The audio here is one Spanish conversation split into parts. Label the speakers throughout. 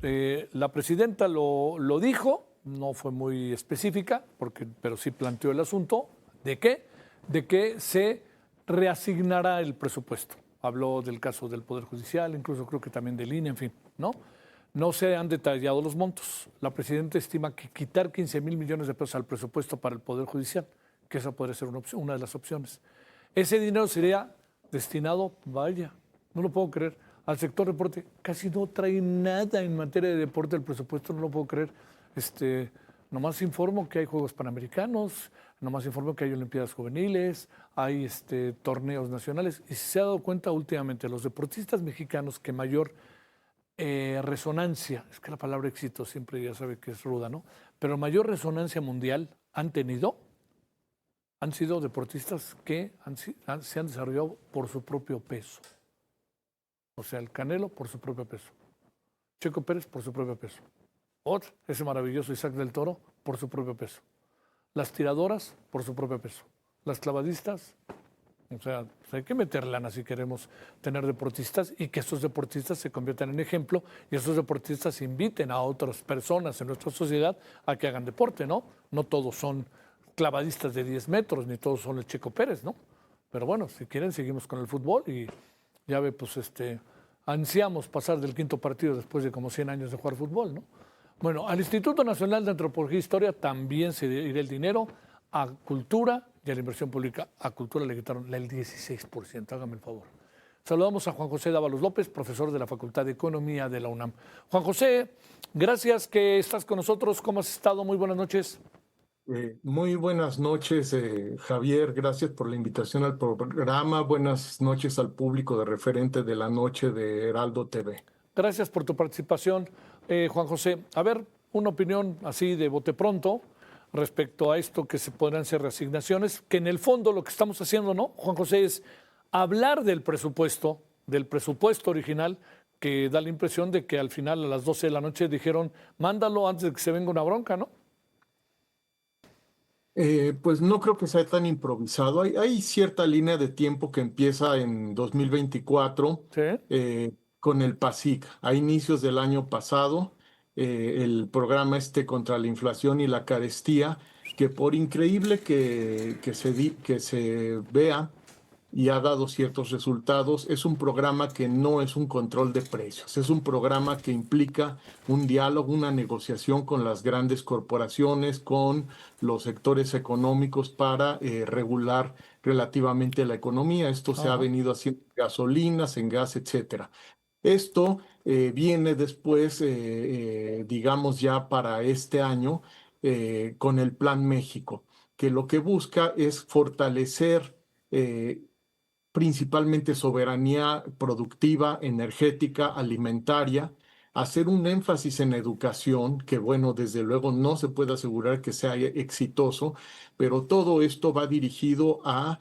Speaker 1: La presidenta lo dijo, no fue muy específica, pero sí planteó el asunto. ¿De qué? De que se reasignará el presupuesto. Habló del caso del Poder Judicial, incluso creo que también del INE, en fin, ¿no? No se han detallado los montos. La presidenta estima que quitar 15,000 millones de pesos al presupuesto para el Poder Judicial, que esa podría ser una de las opciones. Ese dinero sería destinado, vaya, no lo puedo creer, al sector deporte. Casi no trae nada en materia de deporte el presupuesto, no lo puedo creer. Nomás informo que hay Juegos Panamericanos, nomás informo que hay Olimpiadas Juveniles, hay torneos nacionales. Y si se ha dado cuenta últimamente, los deportistas mexicanos que mayor resonancia, es que la palabra éxito siempre ya sabe que es ruda, ¿no? Pero mayor resonancia mundial han tenido, han sido deportistas que se han desarrollado por su propio peso. O sea, el Canelo por su propio peso, Checo Pérez por su propio peso, ese maravilloso Isaac del Toro por su propio peso, las tiradoras por su propio peso, las clavadistas. O sea, pues hay que meter lana si queremos tener deportistas y que esos deportistas se conviertan en ejemplo y esos deportistas inviten a otras personas en nuestra sociedad a que hagan deporte, ¿no? No todos son clavadistas de 10 metros, ni todos son el Checo Pérez, ¿no? Pero bueno, si quieren seguimos con el fútbol y ya ve, pues ansiamos pasar del quinto partido después de como 100 años de jugar fútbol, ¿no? Bueno, al Instituto Nacional de Antropología e Historia también se irá el dinero a cultura y a la inversión pública. A cultura le quitaron el 16%, hágame el favor. Saludamos a Juan José Dávalos López, profesor de la Facultad de Economía de la UNAM. Juan José, gracias que estás con nosotros. ¿Cómo has estado? Muy buenas noches.
Speaker 2: Muy buenas noches, Javier. Gracias por la invitación al programa. Buenas noches al público de Referente de la Noche de Heraldo TV.
Speaker 1: Gracias por tu participación, Juan José. A ver, una opinión así de bote pronto respecto a esto que se podrán ser reasignaciones, que en el fondo lo que estamos haciendo, ¿no, Juan José? Es hablar del presupuesto original, que da la impresión de que al final a las 12 de la noche dijeron, mándalo antes de que se venga una bronca, ¿no?
Speaker 2: Pues no creo que sea tan improvisado. Hay cierta línea de tiempo que empieza en 2024
Speaker 1: Sí.
Speaker 2: con el PASIC. A inicios del año pasado, el programa contra la inflación y la carestía, que por increíble que se vea y ha dado ciertos resultados, es un programa que no es un control de precios, es un programa que implica un diálogo, una negociación con las grandes corporaciones, con los sectores económicos para regular relativamente la economía. Esto se ha
Speaker 1: Ajá.
Speaker 2: venido haciendo en gasolinas, en gas, etcétera. Esto viene después, digamos ya para este año, con el Plan México, que lo que busca es fortalecer principalmente soberanía productiva, energética, alimentaria, hacer un énfasis en educación, que bueno, desde luego no se puede asegurar que sea exitoso, pero todo esto va dirigido a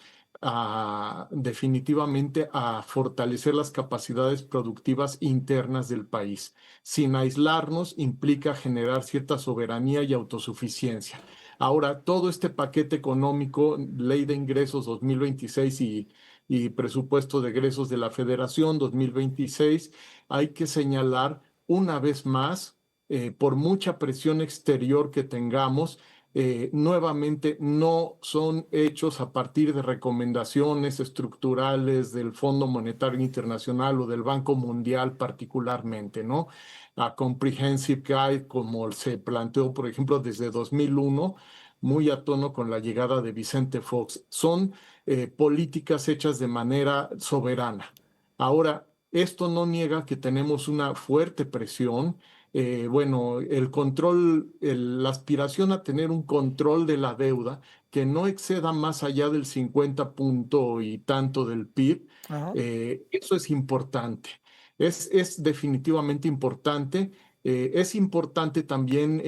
Speaker 2: definitivamente a fortalecer las capacidades productivas internas del país. Sin aislarnos, implica generar cierta soberanía y autosuficiencia. Ahora, todo este paquete económico, Ley de Ingresos 2026 y presupuesto de egresos de la Federación 2026, hay que señalar una vez más, por mucha presión exterior que tengamos, nuevamente no son hechos a partir de recomendaciones estructurales del Fondo Monetario Internacional o del Banco Mundial particularmente, ¿no? A Comprehensive Guide, como se planteó, por ejemplo, desde 2001, muy a tono con la llegada de Vicente Fox. Son políticas hechas de manera soberana. Ahora, esto no niega que tenemos una fuerte presión. Bueno, el control, la aspiración a tener un control de la deuda que no exceda más allá del 50 punto y tanto del PIB,
Speaker 1: Ajá.
Speaker 2: eso es importante. Es definitivamente importante. Es importante también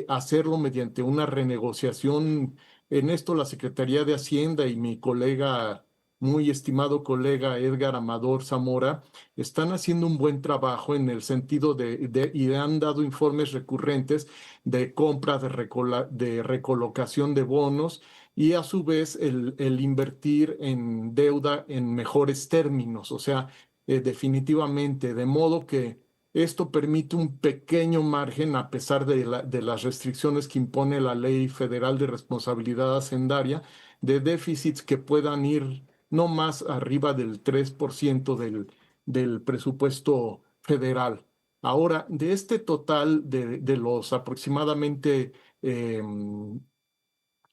Speaker 2: hacerlo mediante una renegociación. En esto la Secretaría de Hacienda y mi colega, muy estimado colega Edgar Amador Zamora, están haciendo un buen trabajo en el sentido y han dado informes recurrentes de compra, de recolocación de bonos y a su vez el invertir en deuda en mejores términos. O sea, definitivamente, de modo que Esto permite un pequeño margen, a pesar de las restricciones que impone la Ley Federal de Responsabilidad Hacendaria, de déficits que puedan ir no más arriba del 3% del presupuesto federal. Ahora, de este total de los aproximadamente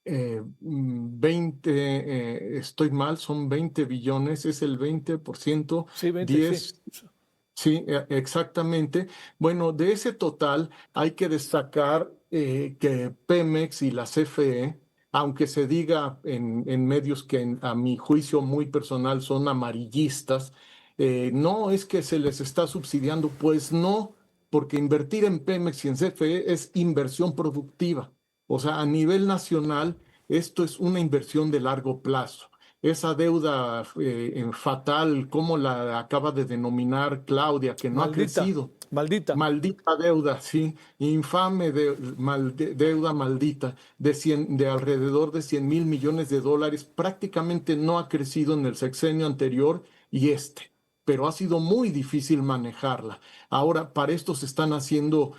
Speaker 2: 20, estoy mal, son 20 billones, es el 20%,
Speaker 1: Sí, 20, sí.
Speaker 2: 10. Sí, exactamente. Bueno, de ese total hay que destacar que Pemex y la CFE, aunque se diga en medios que a mi juicio muy personal son amarillistas, no es que se les está subsidiando, pues no, porque invertir en Pemex y en CFE es inversión productiva. O sea, a nivel nacional, esto es una inversión de largo plazo. Esa deuda fatal, como la acaba de denominar Claudia, que no ha
Speaker 1: Maldita,
Speaker 2: crecido.
Speaker 1: maldita.
Speaker 2: Maldita deuda, sí, infame deuda maldita de alrededor de 100.000 millones de dólares, prácticamente no ha crecido en el sexenio anterior y pero ha sido muy difícil manejarla. Ahora, para esto se están haciendo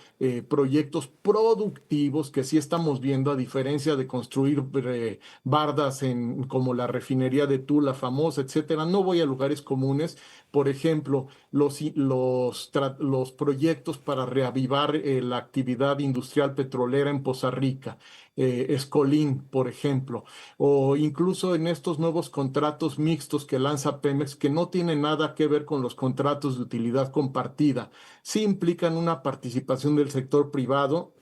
Speaker 2: proyectos productivos que sí estamos viendo, a diferencia de construir bardas como la refinería de Tula famosa, etcétera. No voy a lugares comunes. Por ejemplo, los proyectos para reavivar la actividad industrial petrolera en Poza Rica, Escolín, por ejemplo, o incluso en estos nuevos contratos mixtos que lanza Pemex, que no tienen nada que ver con los contratos de utilidad compartida, sí implican una participación del sector privado,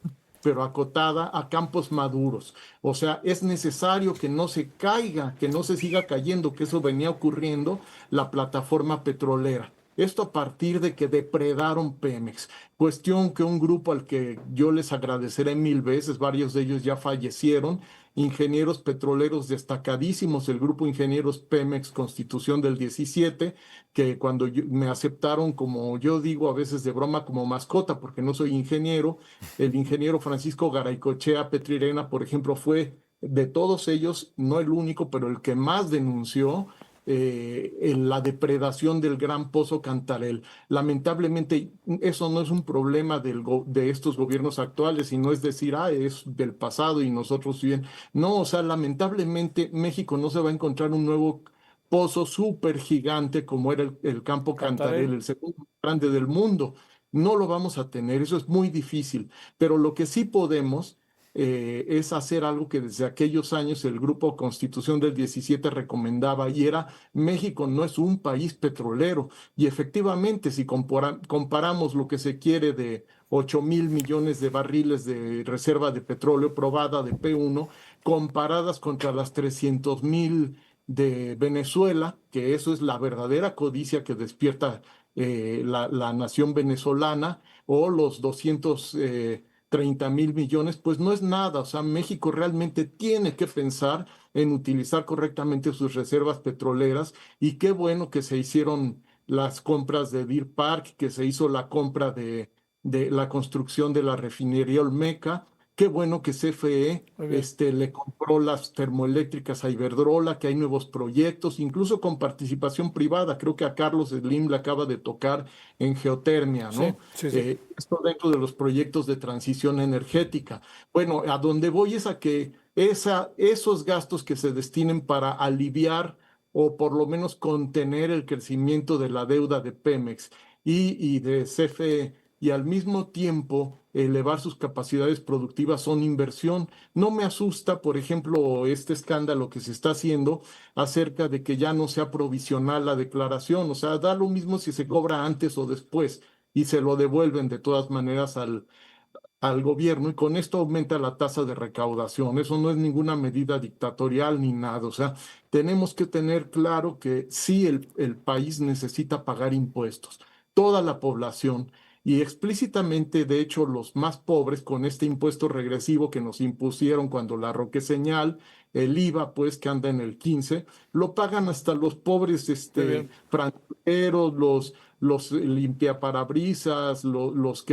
Speaker 2: pero acotada a campos maduros. O sea, es necesario que no se caiga, que no se siga cayendo, que eso venía ocurriendo la plataforma petrolera. Esto a partir de que depredaron Pemex, cuestión que un grupo al que yo les agradeceré mil veces, varios de ellos ya fallecieron, ingenieros petroleros destacadísimos, el grupo Ingenieros Pemex Constitución del 17, que cuando me aceptaron, como yo digo a veces de broma, como mascota, porque no soy ingeniero, el ingeniero Francisco Garaycochea Petrirena, por ejemplo, fue de todos ellos, no el único, pero el que más denunció en la depredación del Gran Pozo Cantarell. Lamentablemente, eso no es un problema de estos gobiernos actuales, sino es decir, es del pasado y nosotros bien. No, o sea, lamentablemente México no se va a encontrar un nuevo pozo súper gigante como era el Campo
Speaker 1: Cantarell.
Speaker 2: Cantarell, el segundo más grande del mundo. No lo vamos a tener, eso es muy difícil, pero lo que sí podemos es hacer algo que desde aquellos años el Grupo Constitución del 17 recomendaba, y era: México no es un país petrolero. Y efectivamente, si comparamos lo que se quiere de 8.000 millones de barriles de reserva de petróleo probada de P1, comparadas contra las 300.000 de Venezuela, que eso es la verdadera codicia que despierta la nación venezolana, o los 230.000 millones, pues no es nada. O sea, México realmente tiene que pensar en utilizar correctamente sus reservas petroleras, y qué bueno que se hicieron las compras de Deer Park, que se hizo la compra de la construcción de la refinería Olmeca. Qué bueno que CFE
Speaker 1: Muy bien.
Speaker 2: le compró las termoeléctricas a Iberdrola, que hay nuevos proyectos, incluso con participación privada. Creo que a Carlos Slim le acaba de tocar en geotermia,
Speaker 1: Sí,
Speaker 2: ¿no?
Speaker 1: sí, sí.
Speaker 2: Esto dentro de los proyectos de transición energética. Bueno, a donde voy es a que esos gastos que se destinen para aliviar o por lo menos contener el crecimiento de la deuda de Pemex y de CFE, y al mismo tiempo elevar sus capacidades productivas, son inversión. No me asusta, por ejemplo, este escándalo que se está haciendo acerca de que ya no sea provisional la declaración. O sea, da lo mismo si se cobra antes o después, y se lo devuelven de todas maneras al gobierno, y con esto aumenta la tasa de recaudación. Eso no es ninguna medida dictatorial ni nada. O sea, tenemos que tener claro que sí, el país necesita pagar impuestos, toda la población, y explícitamente, de hecho, los más pobres, con este impuesto regresivo que nos impusieron cuando la Roque Señal, el IVA, pues que anda en el 15, lo pagan hasta los pobres
Speaker 1: Muy bien.
Speaker 2: franqueros, los limpiaparabrisas, los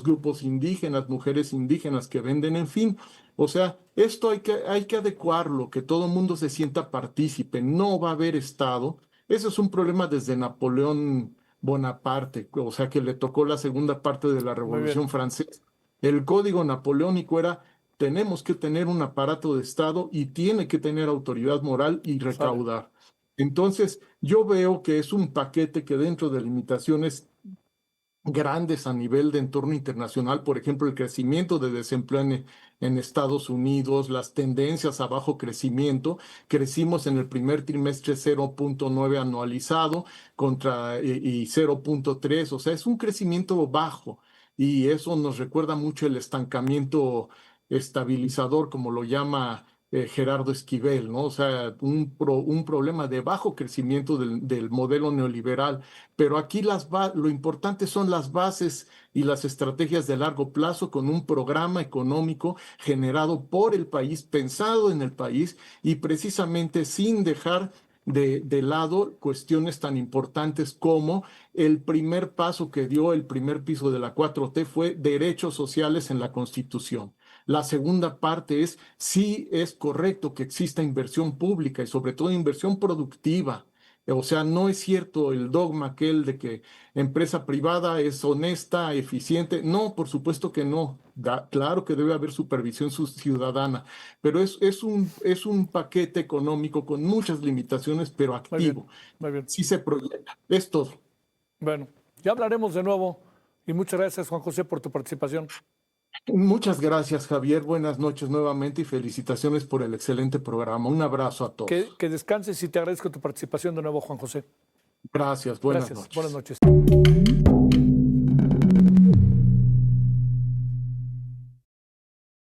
Speaker 2: grupos indígenas, mujeres indígenas que venden, en fin. O sea, esto hay que adecuarlo, que todo el mundo se sienta partícipe. No va a haber Estado. Ese es un problema desde Napoleón Bonaparte, o sea que le tocó la segunda parte de la
Speaker 1: Muy bien.
Speaker 2: Revolución Francesa. El código napoleónico era, tenemos que tener un aparato de Estado y tiene que tener autoridad moral y
Speaker 1: Sale.
Speaker 2: recaudar. Entonces, yo veo que es un paquete que dentro de limitaciones grandes a nivel de entorno internacional, por ejemplo, el crecimiento de desempleo en Estados Unidos, las tendencias a bajo crecimiento. Crecimos en el primer trimestre 0,9 anualizado y 0,3, o sea, es un crecimiento bajo y eso nos recuerda mucho el estancamiento estabilizador, como lo llama Gerardo Esquivel, ¿no? O sea, un problema de bajo crecimiento del modelo neoliberal. Pero aquí lo importante son las bases y las estrategias de largo plazo con un programa económico generado por el país, pensado en el país y precisamente sin dejar de lado cuestiones tan importantes como el primer paso que dio el primer piso de la 4T fue derechos sociales en la Constitución. La segunda parte es si es correcto que exista inversión pública y sobre todo inversión productiva. O sea, no es cierto el dogma aquel de que empresa privada es honesta, eficiente. No, por supuesto que no. Claro que debe haber supervisión ciudadana, pero es un paquete económico con muchas limitaciones, pero
Speaker 1: Muy bien.
Speaker 2: activo.
Speaker 1: Muy bien.
Speaker 2: Sí se proyecta. Es todo.
Speaker 1: Bueno, ya hablaremos de nuevo y muchas gracias, Juan José, por tu participación.
Speaker 2: Muchas gracias, Javier. Buenas noches nuevamente y felicitaciones por el excelente programa. Un abrazo a todos.
Speaker 1: Que descanses y te agradezco tu participación de nuevo, Juan José.
Speaker 2: Gracias. Buenas
Speaker 1: Gracias. Buenas
Speaker 2: noches.
Speaker 1: noches.